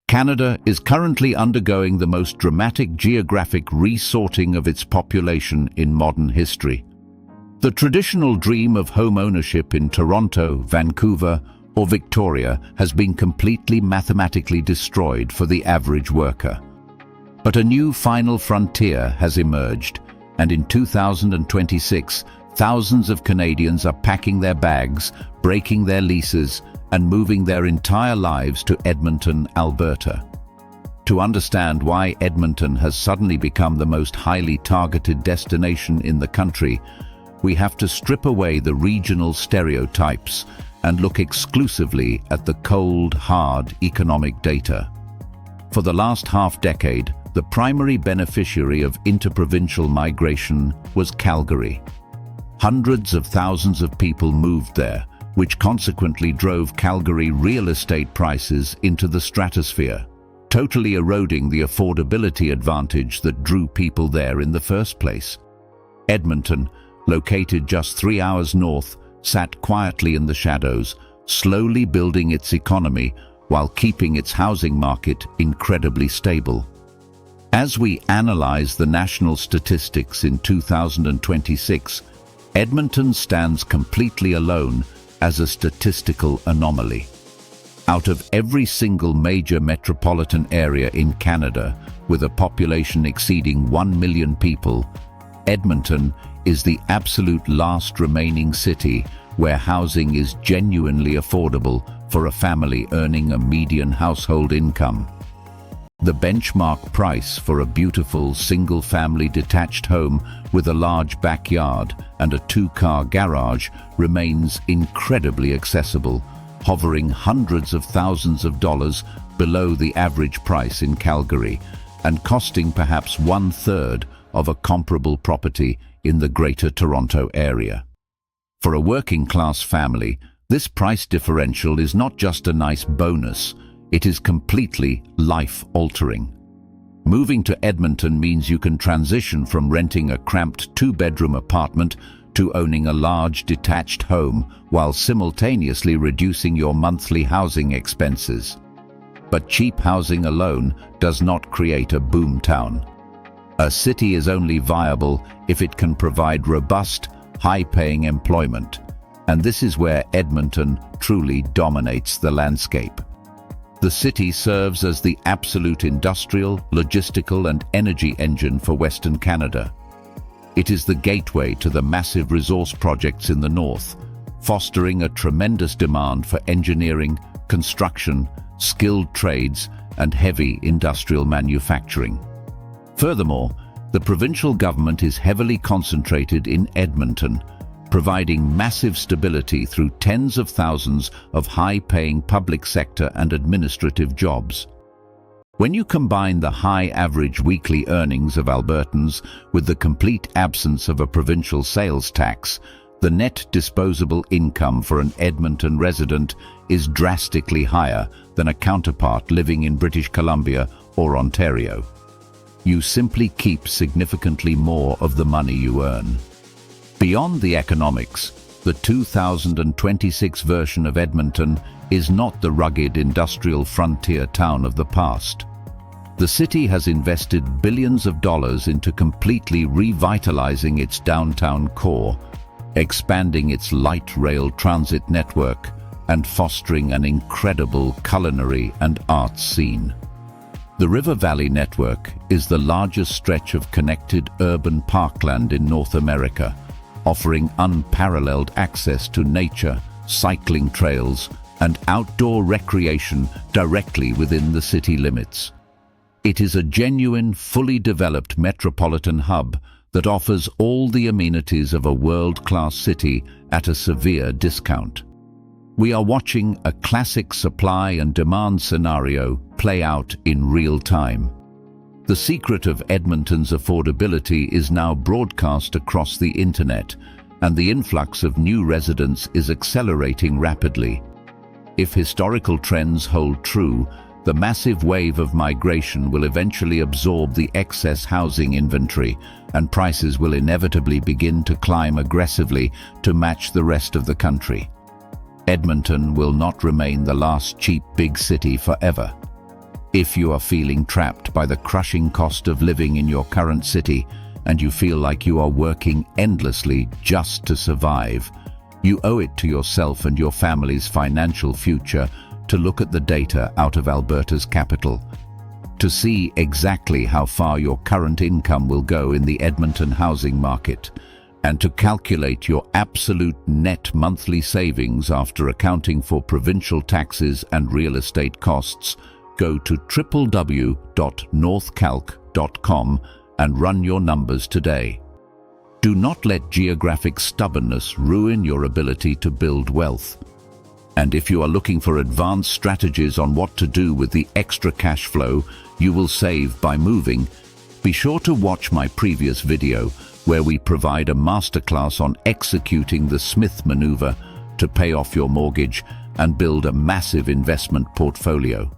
Canada is currently undergoing the most dramatic geographic resorting of its population in modern history. The traditional dream of home ownership in Toronto, Vancouver, or Victoria has been completely mathematically destroyed for the average worker. But a new final frontier has emerged, and in 2026, thousands of Canadians are packing their bags, breaking their leases, and moving their entire lives to Edmonton, Alberta. To understand why Edmonton has suddenly become the most highly targeted destination in the country, we have to strip away the regional stereotypes and look exclusively at the cold, hard economic data. For the last half-decade, the primary beneficiary of interprovincial migration was Calgary. Hundreds of thousands of people moved there, which consequently drove Calgary real estate prices into the stratosphere, totally eroding the affordability advantage that drew people there in the first place. Edmonton, located just 3 hours north, sat quietly in the shadows, slowly building its economy while keeping its housing market incredibly stable. As we analyze the national statistics in 2026, Edmonton stands completely alone as a statistical anomaly. Out of every single major metropolitan area in Canada, with a population exceeding 1 million people, Edmonton is the absolute last remaining city where housing is genuinely affordable for a family earning a median household income. The benchmark price for a beautiful single-family detached home with a large backyard and a 2-car garage remains incredibly accessible, hovering hundreds of thousands of dollars below the average price in Calgary and costing perhaps 1/3 of a comparable property in the Greater Toronto area. For a working-class family, this price differential is not just a nice bonus, it is completely life-altering. Moving to Edmonton means you can transition from renting a cramped 2-bedroom apartment to owning a large detached home while simultaneously reducing your monthly housing expenses. But cheap housing alone does not create a boomtown. A city is only viable if it can provide robust, high-paying employment, and this is where Edmonton truly dominates the landscape. The city serves as the absolute industrial, logistical, and energy engine for Western Canada. It is the gateway to the massive resource projects in the north, fostering a tremendous demand for engineering, construction, skilled trades, and heavy industrial manufacturing. Furthermore, the provincial government is heavily concentrated in Edmonton, providing massive stability through tens of thousands of high-paying public sector and administrative jobs. When you combine the high average weekly earnings of Albertans with the complete absence of a provincial sales tax, the net disposable income for an Edmonton resident is drastically higher than a counterpart living in British Columbia or Ontario. You simply keep significantly more of the money you earn. Beyond the economics, the 2026 version of Edmonton is not the rugged industrial frontier town of the past. The city has invested billions of dollars into completely revitalizing its downtown core, expanding its light rail transit network, and fostering an incredible culinary and arts scene. The River Valley Network is the largest stretch of connected urban parkland in North America, offering unparalleled access to nature, cycling trails, and outdoor recreation directly within the city limits. It is a genuine, fully developed metropolitan hub that offers all the amenities of a world-class city at a severe discount. We are watching a classic supply and demand scenario play out in real time. The secret of Edmonton's affordability is now broadcast across the internet, and the influx of new residents is accelerating rapidly. If historical trends hold true, the massive wave of migration will eventually absorb the excess housing inventory, and prices will inevitably begin to climb aggressively to match the rest of the country. Edmonton will not remain the last cheap big city forever. If you are feeling trapped by the crushing cost of living in your current city and you feel like you are working endlessly just to survive, you owe it to yourself and your family's financial future to look at the data out of Alberta's capital. To see exactly how far your current income will go in the Edmonton housing market, and to calculate your absolute net monthly savings after accounting for provincial taxes and real estate costs, go to www.northcalc.com and run your numbers today. Do not let geographic stubbornness ruin your ability to build wealth. And if you are looking for advanced strategies on what to do with the extra cash flow you will save by moving, be sure to watch my previous video where we provide a masterclass on executing the Smith maneuver to pay off your mortgage and build a massive investment portfolio.